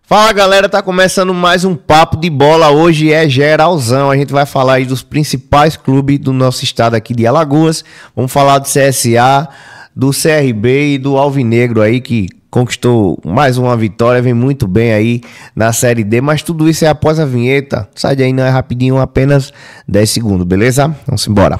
Fala galera, tá começando mais um Papo de Bola. Hoje é geralzão, a gente vai falar aí dos principais clubes do nosso estado aqui de Alagoas. Vamos falar do CSA, do CRB e do Alvinegro aí, que conquistou mais uma vitória, vem muito bem aí na Série D. Mas tudo isso é após a vinheta. Sai daí, não é rapidinho, apenas 10 segundos, beleza? Vamos embora.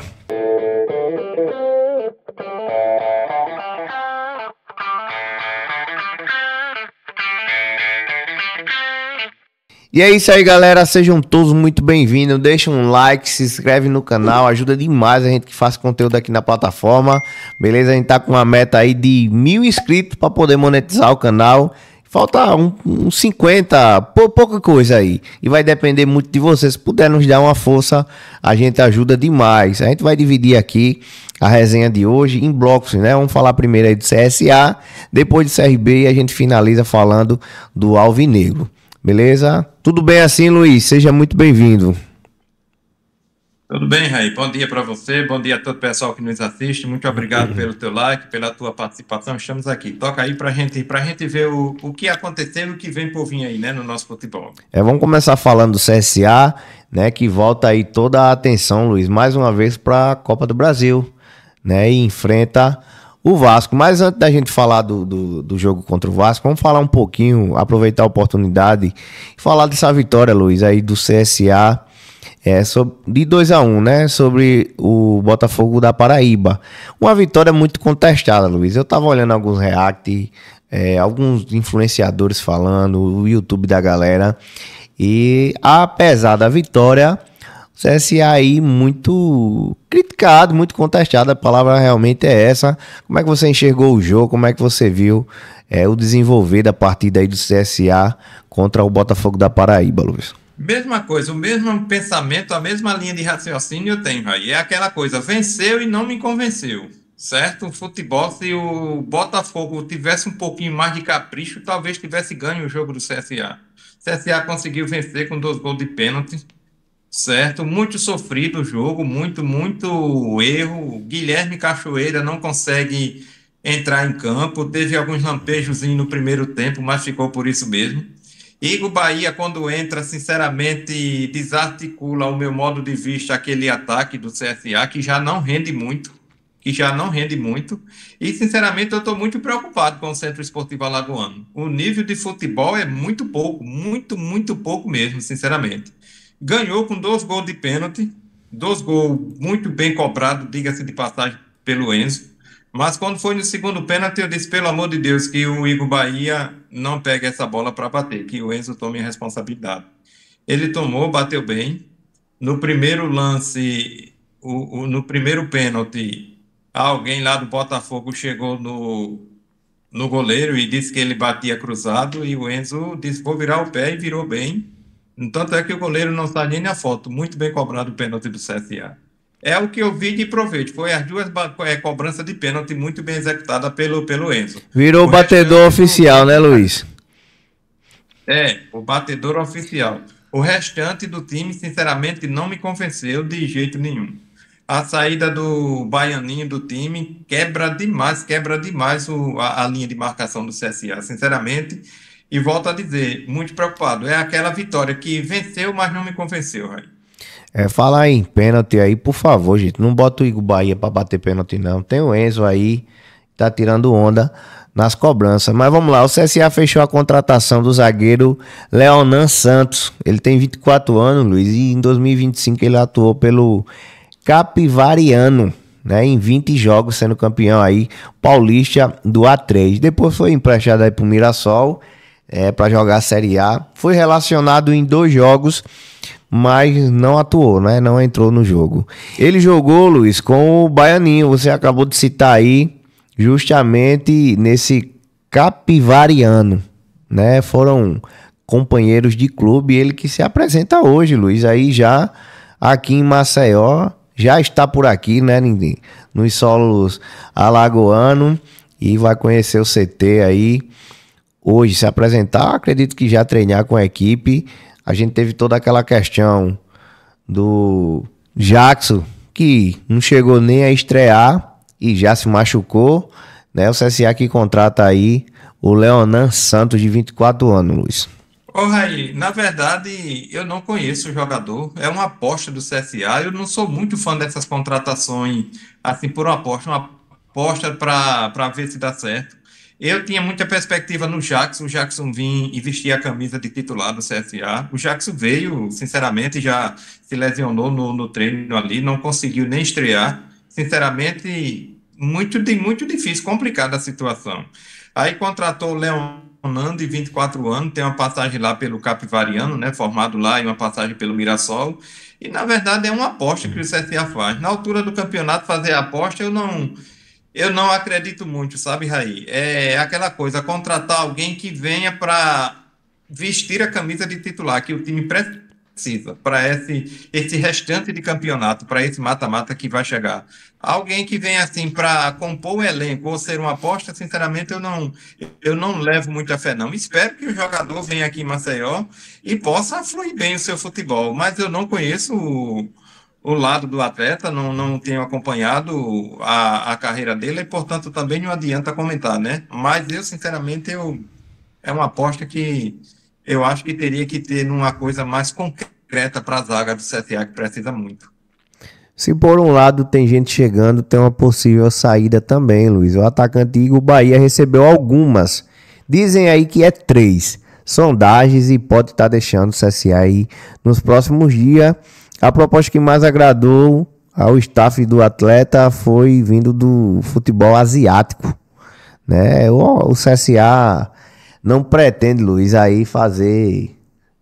E é isso aí, galera, sejam todos muito bem-vindos, deixa um like, se inscreve no canal, ajuda demais a gente que faz conteúdo aqui na plataforma, beleza? A gente tá com uma meta aí de 1000 inscritos para poder monetizar o canal, falta uns 50, pouca coisa aí, e vai depender muito de vocês. Se puder nos dar uma força, a gente ajuda demais. A gente vai dividir aqui a resenha de hoje em blocos, né? Vamos falar primeiro aí do CSA, depois do CRB e a gente finaliza falando do Alvinegro. Beleza? Tudo bem assim, Luiz? Seja muito bem-vindo. Tudo bem, Raí. Bom dia para você, bom dia a todo o pessoal que nos assiste. Muito obrigado pelo teu like, pela tua participação. Estamos aqui. Toca aí pra gente ver o que aconteceu e o que vem por vir aí, né, no nosso futebol. Vamos começar falando do CSA, né, que volta aí toda a atenção, Luiz, mais uma vez para a Copa do Brasil, né, e enfrenta o Vasco. Mas antes da gente falar do jogo contra o Vasco, vamos falar um pouquinho, aproveitar a oportunidade e falar dessa vitória, Luiz, aí do CSA, de 2-1, né, sobre o Botafogo da Paraíba. Uma vitória muito contestada, Luiz. Eu tava olhando alguns react, alguns influenciadores falando, o YouTube da galera, e apesar da vitória, o CSA aí muito criticado, muito contestado, a palavra realmente é essa. Como é que você enxergou o jogo? Como é que você viu o desenvolver da partida aí do CSA contra o Botafogo da Paraíba, Luiz? Mesma coisa, o mesmo pensamento, a mesma linha de raciocínio eu tenho, Raí. É aquela coisa, venceu e não me convenceu, certo? O futebol, se o Botafogo tivesse um pouquinho mais de capricho, talvez tivesse ganho o jogo do CSA. O CSA conseguiu vencer com 2 gols de pênalti. Certo, muito sofrido o jogo, muito erro. Guilherme Cachoeira não consegue entrar em campo, teve alguns lampejos no primeiro tempo, mas ficou por isso mesmo. Igor Bahia, quando entra, sinceramente, desarticula, ao meu modo de vista, aquele ataque do CSA, que já não rende muito. E, sinceramente, eu estou muito preocupado com o Centro Esportivo Alagoano. O nível de futebol é muito pouco, muito pouco mesmo, sinceramente. Ganhou com 2 gols de pênalti, 2 gols muito bem cobrados, diga-se de passagem, pelo Enzo. Mas quando foi no segundo pênalti, eu disse, pelo amor de Deus, que o Igor Bahia não pegue essa bola para bater, que o Enzo tome a responsabilidade. Ele tomou, bateu bem. No primeiro lance, no primeiro pênalti, alguém lá do Botafogo chegou no goleiro e disse que ele batia cruzado, e o Enzo disse, vou virar o pé, e virou bem. Tanto é que o goleiro não está nem na foto. Muito bem cobrado o pênalti do CSA. É o que eu vi de proveito. Foi as duas cobranças de pênalti muito bem executada pelo Enzo. Virou o batedor oficial, né, Luiz? O batedor oficial. O restante do time, sinceramente, não me convenceu de jeito nenhum. A saída do Baianinho do time quebra demais a linha de marcação do CSA, sinceramente. E volto a dizer, muito preocupado. É aquela vitória que venceu, mas não me convenceu, Raí. Falar em pênalti aí, por favor, gente. Não bota o Igor Bahia pra bater pênalti, não. Tem o Enzo aí, tá tirando onda nas cobranças. Mas vamos lá, o CSA fechou a contratação do zagueiro Leonan Santos. Ele tem 24 anos, Luiz, e em 2025 ele atuou pelo Capivariano, né, em 20 jogos, sendo campeão aí paulista do A3. Depois foi emprestado aí pro Mirassol, para jogar a Série A. Foi relacionado em 2 jogos, mas não atuou, né? Não entrou no jogo. Ele jogou, Luiz, com o Baianinho. Você acabou de citar aí, justamente nesse Capivariano, né? Foram companheiros de clube. Ele que se apresenta hoje, Luiz, aí já aqui em Maceió. Já está por aqui, né? Nos solos alagoanos. E vai conhecer o CT aí hoje, se apresentar, acredito que já treinar com a equipe. A gente teve toda aquela questão do Jackson, que não chegou nem a estrear e já se machucou, né? O CSA que contrata aí o Leonan Santos, de 24 anos, Luiz. Ô, Raí, na verdade, eu não conheço o jogador, é uma aposta do CSA. Eu não sou muito fã dessas contratações, assim, por uma aposta para ver se dá certo. Eu tinha muita perspectiva no Jackson, o Jackson vinha e vestia a camisa de titular do CSA. O Jackson veio, sinceramente, já se lesionou no treino ali, não conseguiu nem estrear. Sinceramente, muito difícil, complicada a situação. Aí contratou o Leonando, de 24 anos, tem uma passagem lá pelo Capivariano, né, formado lá, e uma passagem pelo Mirassol. E, na verdade, é uma aposta que o CSA faz. Na altura do campeonato, fazer a aposta, eu não acredito muito, sabe, Raí? É aquela coisa, contratar alguém que venha para vestir a camisa de titular, que o time precisa, para esse restante de campeonato, para esse mata-mata que vai chegar. Alguém que venha assim para compor o elenco ou ser uma aposta, sinceramente, eu não levo muita fé, não. Espero que o jogador venha aqui em Maceió e possa fluir bem o seu futebol, mas eu não conheço o lado do atleta, não tenho acompanhado a carreira dele e, portanto, também não adianta comentar, né? Mas eu, sinceramente, é uma aposta que eu acho que teria que ter uma coisa mais concreta para a zaga do CSA, que precisa muito. Se por um lado tem gente chegando, tem uma possível saída também, Luiz. O atacante Igor Bahia recebeu algumas. Dizem aí que é 3 sondagens e pode estar deixando o CSA aí nos próximos dias. A proposta que mais agradou ao staff do atleta foi vindo do futebol asiático, né? O CSA não pretende, Luiz, aí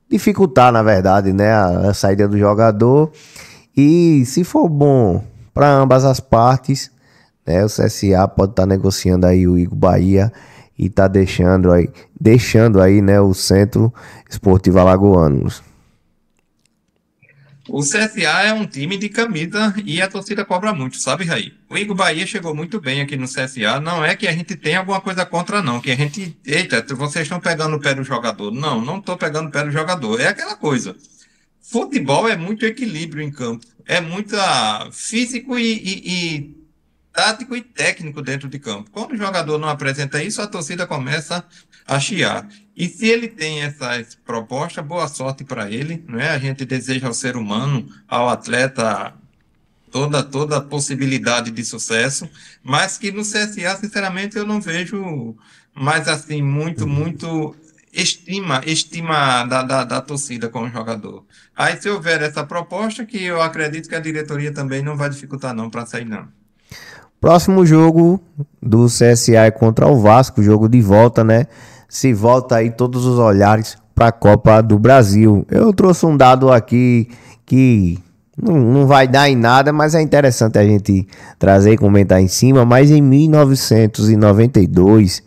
dificultar, na verdade, né, a saída do jogador. E se for bom para ambas as partes, né, o CSA pode estar negociando aí o Igor Bahia e tá deixando aí, né, o Centro Esportivo Alagoano. O CSA é um time de camisa e a torcida cobra muito, sabe, Raí? O Igor Bahia chegou muito bem aqui no CSA. Não é que a gente tem alguma coisa contra, não. Que a gente. Eita, vocês estão pegando o pé do jogador. Não estou pegando o pé do jogador. É aquela coisa. Futebol é muito equilíbrio em campo. É muito físico e tático e técnico dentro de campo. Quando o jogador não apresenta isso, a torcida começa a chiar. E se ele tem essas propostas, boa sorte para ele, não é? A gente deseja ao ser humano, ao atleta, toda a possibilidade de sucesso, mas que no CSA, sinceramente, eu não vejo mais assim, muito estima da torcida com o jogador. Aí, se houver essa proposta, que eu acredito que a diretoria também não vai dificultar não para sair, não. Próximo jogo do CSA é contra o Vasco, jogo de volta, né? Se volta aí todos os olhares para a Copa do Brasil. Eu trouxe um dado aqui que não vai dar em nada, mas é interessante a gente trazer e comentar em cima. Mas em 1992,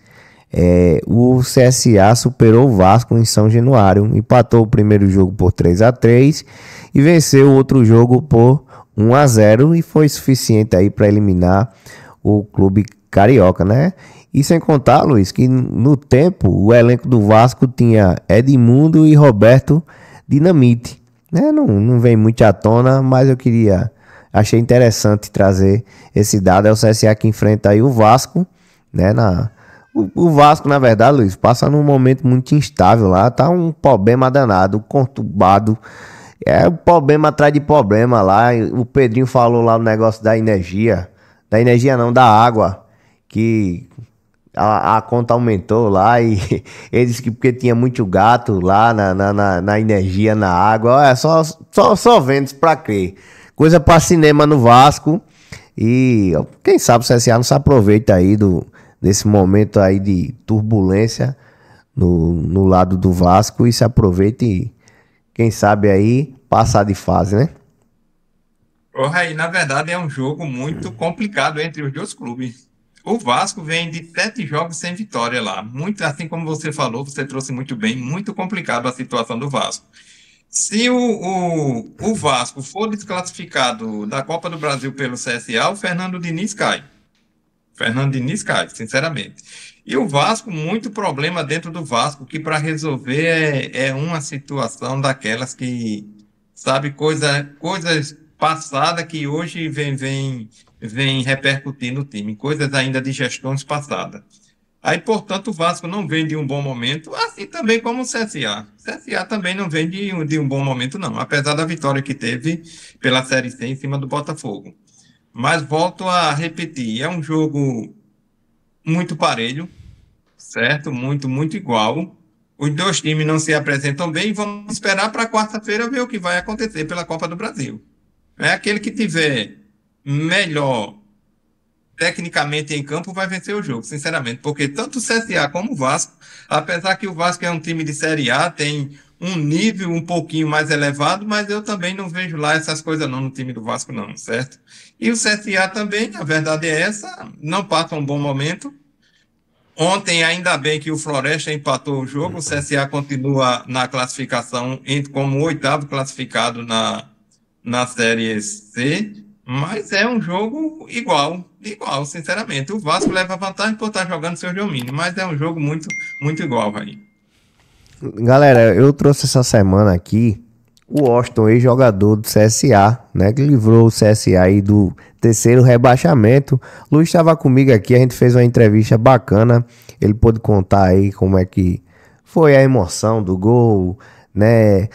o CSA superou o Vasco em São Januário, empatou o primeiro jogo por 3-3 e venceu o outro jogo por 1-0 e foi suficiente aí para eliminar o clube carioca, né? E sem contar, Luiz, que no tempo o elenco do Vasco tinha Edmundo e Roberto Dinamite, né? Não vem muito à tona, mas achei interessante trazer esse dado. É o CSA que enfrenta aí o Vasco, né? O Vasco, na verdade, Luiz, passa num momento muito instável lá, tá um problema danado, conturbado. É problema atrás de problema lá. O Pedrinho falou lá no negócio da energia. Da energia não, da água. Que a conta aumentou lá e ele disse que porque tinha muito gato lá na energia, na água. É só vendo pra crer. Coisa pra cinema no Vasco. E quem sabe o CSA não se aproveita aí desse momento aí de turbulência no lado do Vasco e se aproveita e quem sabe aí passar de fase, né? Aí, na verdade, é um jogo muito complicado entre os dois clubes. O Vasco vem de 7 jogos sem vitória lá. Muito, assim como você falou, você trouxe muito bem, muito complicado a situação do Vasco. Se o Vasco for desclassificado da Copa do Brasil pelo CSA, o Fernando Diniz cai. Fernando Diniz cai, sinceramente. E o Vasco, muito problema dentro do Vasco, que para resolver é uma situação daquelas que, sabe, coisas passadas que hoje vem repercutindo no time, coisas ainda de gestões passadas. Aí, portanto, o Vasco não vem de um bom momento, assim também como o CSA. O CSA também não vem de um bom momento, não, apesar da vitória que teve pela Série C em cima do Botafogo. Mas volto a repetir, é um jogo muito parelho, certo? Muito, muito igual. Os dois times não se apresentam bem e vamos esperar para quarta-feira ver o que vai acontecer pela Copa do Brasil. É aquele que tiver melhor tecnicamente em campo vai vencer o jogo, sinceramente, porque tanto o CSA como o Vasco, apesar que o Vasco é um time de Série A, tem um nível um pouquinho mais elevado, mas eu também não vejo lá essas coisas não no time do Vasco não, certo? E o CSA também, a verdade é essa, não passa um bom momento. Ontem, ainda bem que o Floresta empatou o jogo, o CSA continua na classificação como o oitavo classificado na Série C, mas é um jogo igual, sinceramente. O Vasco leva vantagem por estar jogando seu domínio, mas é um jogo muito, muito igual, aí. Galera, eu trouxe essa semana aqui o Washington, ex-jogador do CSA, né? Que livrou o CSA aí do terceiro rebaixamento. Luiz estava comigo aqui, a gente fez uma entrevista bacana. Ele pôde contar aí como é que foi a emoção do gol, né?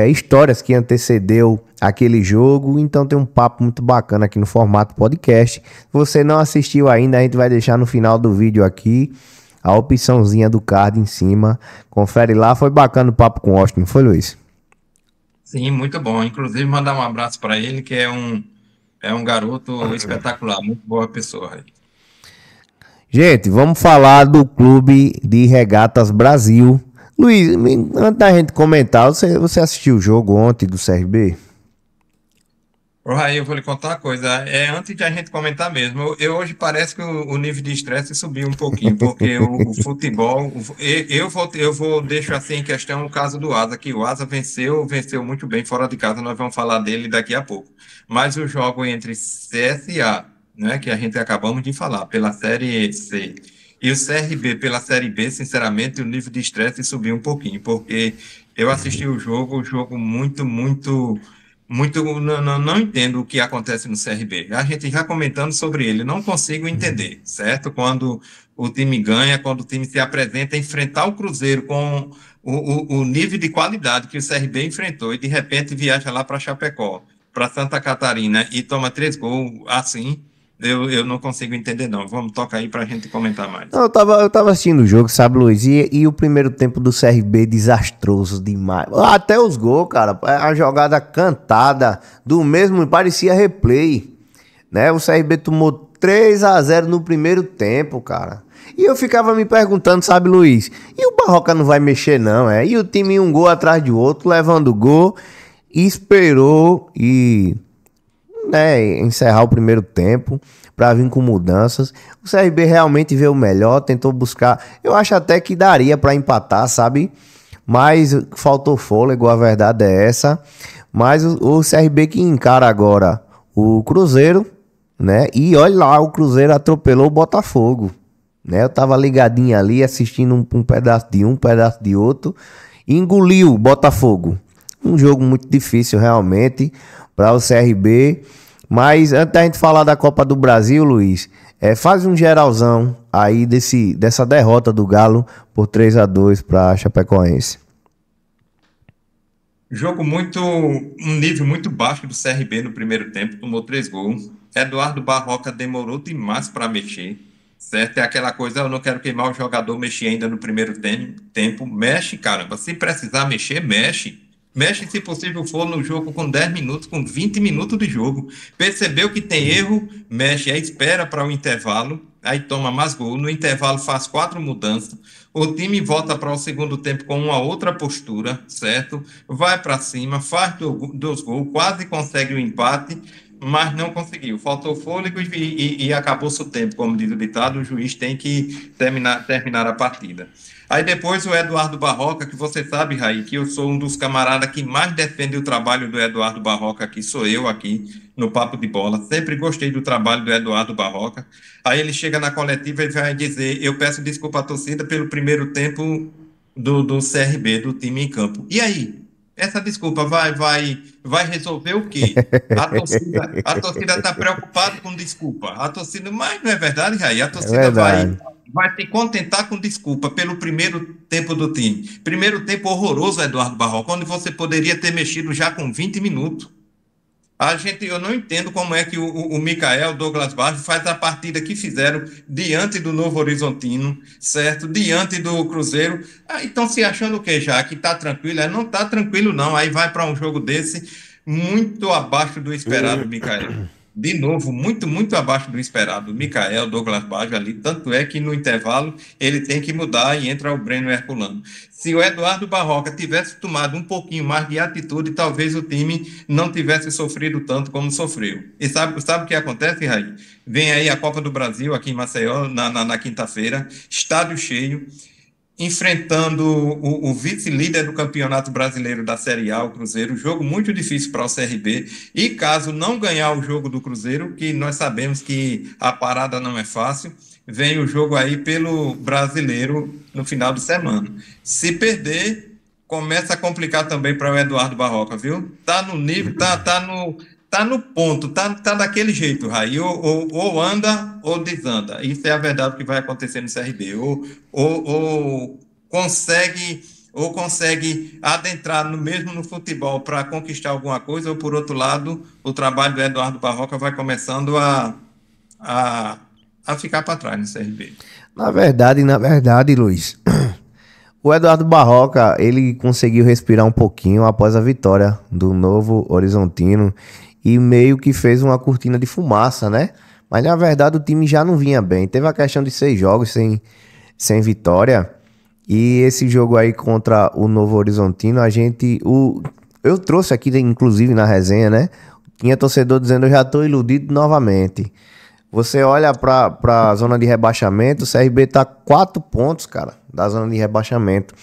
Histórias que antecedeu aquele jogo. Então tem um papo muito bacana aqui no formato podcast. Se você não assistiu ainda, a gente vai deixar no final do vídeo aqui a opçãozinha do card em cima. Confere lá, foi bacana o papo com o Austin, não foi, Luiz? Sim, muito bom. Inclusive, mandar um abraço para ele, que é um garoto espetacular, muito boa pessoa, aí. Gente, vamos falar do Clube de Regatas Brasil. Luiz, antes da gente comentar, você assistiu o jogo ontem do CRB? Ô, Raí, eu vou lhe contar uma coisa. Antes de a gente comentar mesmo, hoje parece que o nível de estresse subiu um pouquinho, porque o futebol, eu vou deixar assim em questão o caso do Asa, que o Asa venceu muito bem fora de casa, nós vamos falar dele daqui a pouco. Mas o jogo entre CSA, né, que a gente acabamos de falar, pela Série C, e o CRB pela Série B, sinceramente, o nível de estresse subiu um pouquinho, porque eu assisti o jogo muito, muito. Muito, não entendo o que acontece no CRB. A gente já comentando sobre ele, não consigo entender, certo? Quando o time ganha, quando o time se apresenta, enfrentar o Cruzeiro com o nível de qualidade que o CRB enfrentou e de repente viaja lá para Chapecó, para Santa Catarina e toma 3 gols assim, eu não consigo entender, não. Vamos tocar aí para a gente comentar mais. Não, eu tava assistindo o jogo, sabe, Luiz? E o primeiro tempo do CRB desastroso demais. Até os gols, cara. A jogada cantada do mesmo, parecia replay, né? O CRB tomou 3-0 no primeiro tempo, cara. E eu ficava me perguntando, sabe, Luiz? E o Barroca não vai mexer, não, é? E o time um gol atrás de outro, levando gol, esperou e, né, encerrar o primeiro tempo para vir com mudanças. O CRB realmente veio melhor, tentou buscar. Eu acho até que daria para empatar, sabe? Mas faltou fôlego, a verdade é essa. Mas o CRB que encara agora o Cruzeiro, né? E olha lá, o Cruzeiro atropelou o Botafogo, né? Eu tava ligadinho ali, assistindo um pedaço de um pedaço de outro. E engoliu o Botafogo. Um jogo muito difícil realmente para o CRB. Mas antes da gente falar da Copa do Brasil, Luiz, faz um geralzão aí dessa derrota do Galo por 3-2 para Chapecoense. Um nível muito baixo do CRB no primeiro tempo, tomou 3 gols. Eduardo Barroca demorou demais para mexer, certo? É aquela coisa, eu não quero queimar o jogador, mexer ainda no primeiro tempo. Mexe, caramba, se precisar mexer, mexe. Mexe, se possível for, no jogo com 10 minutos, com 20 minutos de jogo. Percebeu que tem erro, mexe, aí espera para o intervalo, aí toma mais gol. No intervalo faz 4 mudanças. O time volta para o segundo tempo com uma outra postura, certo? Vai para cima, faz 2 gols, quase consegue o empate, mas não conseguiu. Faltou fôlego e acabou-se o tempo, como diz o ditado, o juiz tem que terminar a partida. Aí depois o Eduardo Barroca, que você sabe, Raí, que eu sou um dos camaradas que mais defende o trabalho do Eduardo Barroca, que sou eu aqui no Papo de Bola. Sempre gostei do trabalho do Eduardo Barroca. Aí ele chega na coletiva e vai dizer: eu peço desculpa à torcida pelo primeiro tempo do CRB, do time em campo. E aí? Essa desculpa vai resolver o quê? A torcida está preocupada com desculpa. A torcida, mas não é verdade, Raí? A É torcida vai verdade. vai se contentar com desculpa pelo primeiro tempo do time. Primeiro tempo horroroso, Eduardo Barroca, onde você poderia ter mexido já com 20 minutos. Eu não entendo como é que o Mikael Douglas Barros faz a partida que fizeram diante do Novo Horizontino, certo? Diante do Cruzeiro. Então se achando o quê já? Que tá tranquilo? Não tá tranquilo não. Aí vai para um jogo desse muito abaixo do esperado, Mikael. De novo, muito, muito abaixo do esperado. Mikael Douglas Barros ali. Tanto é que no intervalo ele tem que mudar e entra o Breno Herculano. Se o Eduardo Barroca tivesse tomado um pouquinho mais de atitude, talvez o time não tivesse sofrido tanto como sofreu. E sabe o que acontece, Raí? Vem aí a Copa do Brasil aqui em Maceió, na quinta-feira, estádio cheio, enfrentando o vice-líder do Campeonato Brasileiro da Série A, o Cruzeiro, jogo muito difícil para o CRB, e caso não ganhar o jogo do Cruzeiro, que nós sabemos que a parada não é fácil, vem o jogo aí pelo Brasileiro no final de semana. Se perder, começa a complicar também para o Eduardo Barroca, viu? Tá no nível, tá no ponto, tá daquele jeito, Raí. Ou anda ou desanda. Isso é a verdade que vai acontecer no CRB. Ou consegue adentrar mesmo no futebol para conquistar alguma coisa, ou por outro lado, o trabalho do Eduardo Barroca vai começando a ficar para trás no CRB. Na verdade, Luiz, o Eduardo Barroca, ele conseguiu respirar um pouquinho após a vitória do Novo Horizontino e meio que fez uma cortina de fumaça, né? Mas na verdade o time já não vinha bem. Teve a questão de 6 jogos sem vitória. E esse jogo aí contra o Novo Horizontino, eu trouxe aqui, inclusive na resenha, né? Tinha torcedor dizendo: eu já tô iludido novamente. Você olha pra zona de rebaixamento, o CRB tá 4 pontos, cara, da zona de rebaixamento.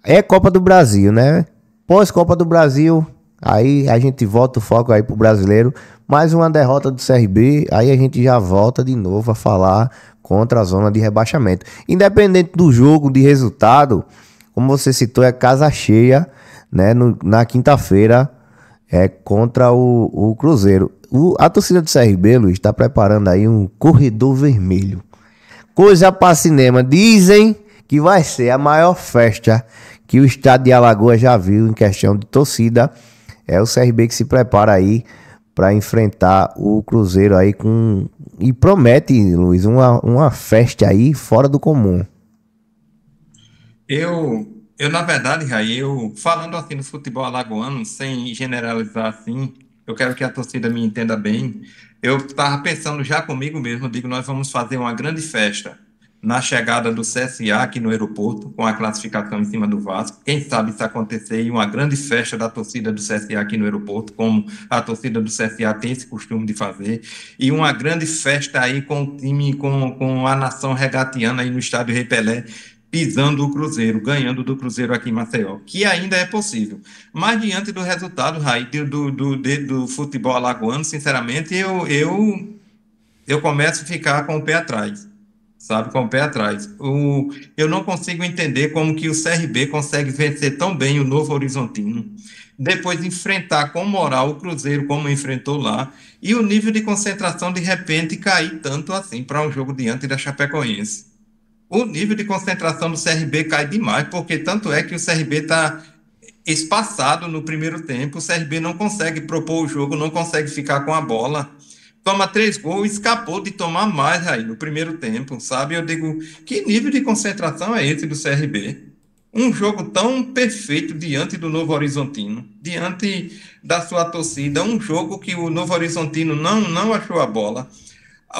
É Copa do Brasil, né? Pós-Copa do Brasil, aí a gente volta o foco aí pro brasileiro. Mais uma derrota do CRB, aí a gente já volta de novo a falar contra a zona de rebaixamento. Independente do jogo, de resultado, como você citou, é casa cheia, né? Na quinta-feira, contra o Cruzeiro. A torcida do CRB, Luiz, está preparando aí um corredor vermelho. Coisa para cinema. Dizem que vai ser a maior festa que o estado de Alagoas já viu em questão de torcida. É o CRB que se prepara aí para enfrentar o Cruzeiro aí e promete, Luiz, uma festa aí fora do comum. Na verdade, Raí, falando assim no futebol alagoano, sem generalizar assim, eu quero que a torcida me entenda bem. Eu estava pensando já comigo mesmo, digo, nós vamos fazer uma grande festa na chegada do CSA aqui no aeroporto, com a classificação em cima do Vasco. Quem sabe isso acontecer e uma grande festa da torcida do CSA aqui no aeroporto, como a torcida do CSA tem esse costume de fazer, e uma grande festa aí com o time, com a nação regatiana aí no estádio Rei Pelé, pisando o Cruzeiro, ganhando do Cruzeiro aqui em Maceió, que ainda é possível. Mas diante do resultado, Raí, do futebol alagoano, sinceramente, eu começo a ficar com o pé atrás, sabe, com o pé atrás. Eu não consigo entender como que o CRB consegue vencer tão bem o Novo Horizontino, depois enfrentar com moral o Cruzeiro como enfrentou lá, e o nível de concentração de repente cair tanto assim para um jogo diante da Chapecoense. O nível de concentração do CRB cai demais, porque tanto é que o CRB está espaçado no primeiro tempo, o CRB não consegue propor o jogo, não consegue ficar com a bola, toma 3 gols, escapou de tomar mais aí no primeiro tempo, sabe? Eu digo, que nível de concentração é esse do CRB? Um jogo tão perfeito diante do Novo Horizontino, diante da sua torcida, um jogo que o Novo Horizontino não achou a bola.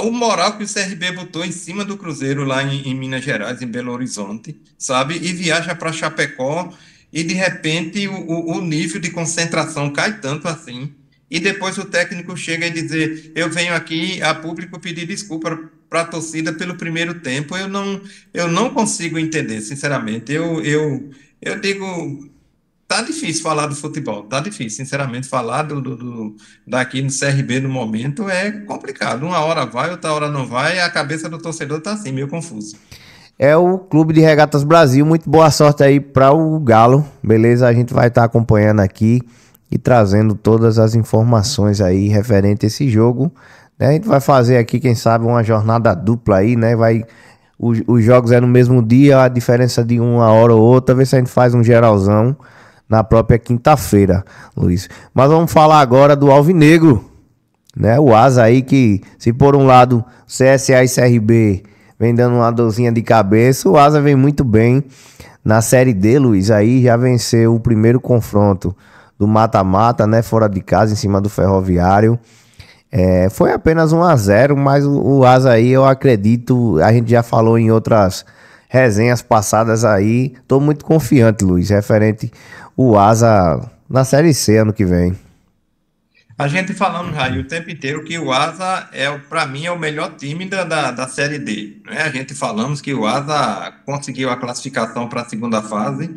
O moral que o CRB botou em cima do Cruzeiro lá em Minas Gerais, em Belo Horizonte, sabe? E viaja para Chapecó e, de repente, o nível de concentração cai tanto assim. E depois o técnico chega e dizer: eu venho aqui a público pedir desculpa para a torcida pelo primeiro tempo. Eu não consigo entender, sinceramente. Eu digo... Tá difícil falar do futebol, tá difícil, sinceramente, falar daqui no CRB no momento é complicado. Uma hora vai, outra hora não vai, a cabeça do torcedor tá assim, meio confuso. É o Clube de Regatas Brasil, muito boa sorte aí para o Galo, beleza? A gente vai estar acompanhando aqui e trazendo todas as informações aí referente a esse jogo, né? A gente vai fazer aqui, quem sabe, uma jornada dupla aí, né? os jogos é no mesmo dia, a diferença de uma hora ou outra, ver se a gente faz um geralzão na própria quinta-feira, Luiz. Mas vamos falar agora do Alvinegro, né? O Asa aí que, se por um lado CSA e CRB vem dando uma dorzinha de cabeça, o Asa vem muito bem na Série D, Luiz. Aí já venceu o primeiro confronto do mata-mata, né? Fora de casa, em cima do Ferroviário. Foi apenas 1-0, mas o Asa aí, eu acredito, a gente já falou em outras resenhas passadas aí, tô muito confiante, Luiz, referente o Asa na Série C ano que vem. A gente falando aí o tempo inteiro que o Asa, para mim, é o melhor time da Série D. Né? A gente falamos que o Asa conseguiu a classificação para a segunda fase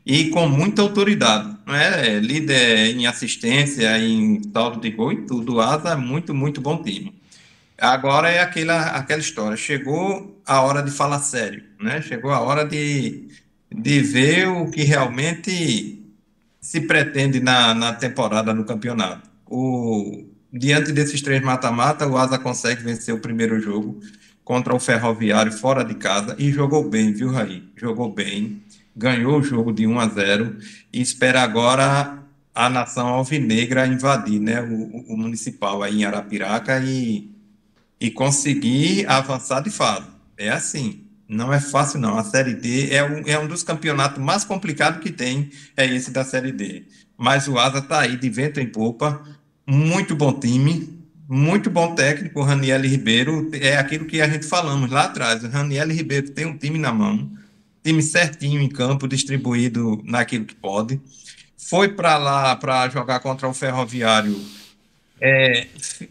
e com muita autoridade. Né? Líder em assistência, em saldo de gol e tudo. O Asa é muito, muito bom time. Agora é aquela história. Chegou a hora de falar sério. Né? Chegou a hora de ver o que realmente se pretende na temporada, no campeonato. Diante desses 3 mata-mata, o Asa consegue vencer o primeiro jogo contra o Ferroviário fora de casa e jogou bem, viu, Raí? Jogou bem, ganhou o jogo de 1-0 e espera agora a nação alvinegra invadir, né, o Municipal aí em Arapiraca e conseguir avançar de fase. É assim, não é fácil não. A Série D é um dos campeonatos mais complicados que tem, é esse da Série D. Mas o Asa está aí de vento em popa, muito bom time, muito bom técnico. O Raniel Ribeiro é aquilo que a gente falamos lá atrás. O Raniel Ribeiro tem um time na mão, time certinho em campo, distribuído naquilo que pode. Foi para lá para jogar contra o Ferroviário,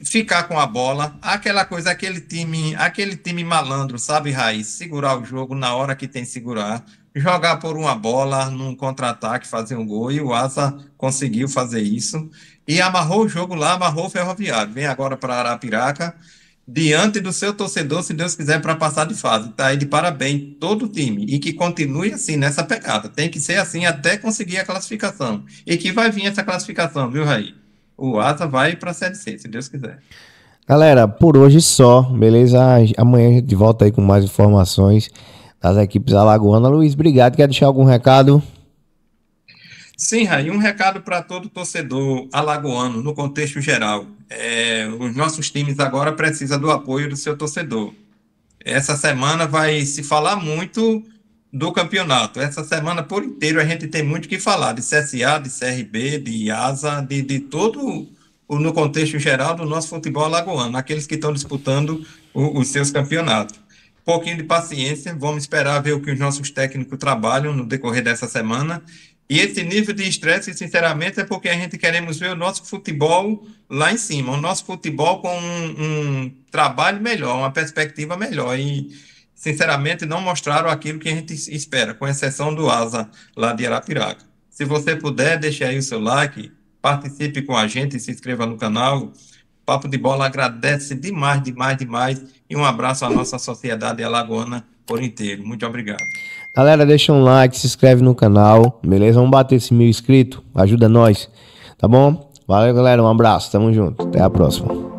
ficar com a bola, aquela coisa, aquele time malandro, sabe, Raiz? Segurar o jogo na hora que tem que segurar, jogar por uma bola num contra-ataque, fazer um gol, e o Asa conseguiu fazer isso, e amarrou o jogo lá, amarrou o Ferroviário. Vem agora para Arapiraca, diante do seu torcedor, se Deus quiser, para passar de fase. Tá aí de parabéns todo o time, e que continue assim, nessa pegada. Tem que ser assim até conseguir a classificação, e que vai vir essa classificação, viu, Raiz? O Asa vai para a Série C, se Deus quiser. Galera, por hoje só, beleza? Amanhã a gente volta aí com mais informações das equipes alagoanas. Luiz, obrigado. Quer deixar algum recado? Sim, Raí, um recado para todo torcedor alagoano, no contexto geral. Os nossos times agora precisam do apoio do seu torcedor. Essa semana vai se falar muito do campeonato. Essa semana por inteiro a gente tem muito o que falar de CSA, de CRB, de Asa, de todo no contexto geral do nosso futebol alagoano, aqueles que estão disputando os seus campeonatos. Pouquinho de paciência, vamos esperar ver o que os nossos técnicos trabalham no decorrer dessa semana. E esse nível de estresse, sinceramente, é porque a gente queremos ver o nosso futebol lá em cima, o nosso futebol com um trabalho melhor, uma perspectiva melhor. E, sinceramente, não mostraram aquilo que a gente espera, com exceção do Asa lá de Arapiraca. Se você puder, deixe aí o seu like, participe com a gente e se inscreva no canal. Papo de Bola agradece demais, demais, demais. E um abraço à nossa sociedade alagoana por inteiro. Muito obrigado. Galera, deixa um like, se inscreve no canal, beleza? Vamos bater esse 1000 inscritos, ajuda nós, tá bom? Valeu, galera, um abraço, tamo junto, até a próxima.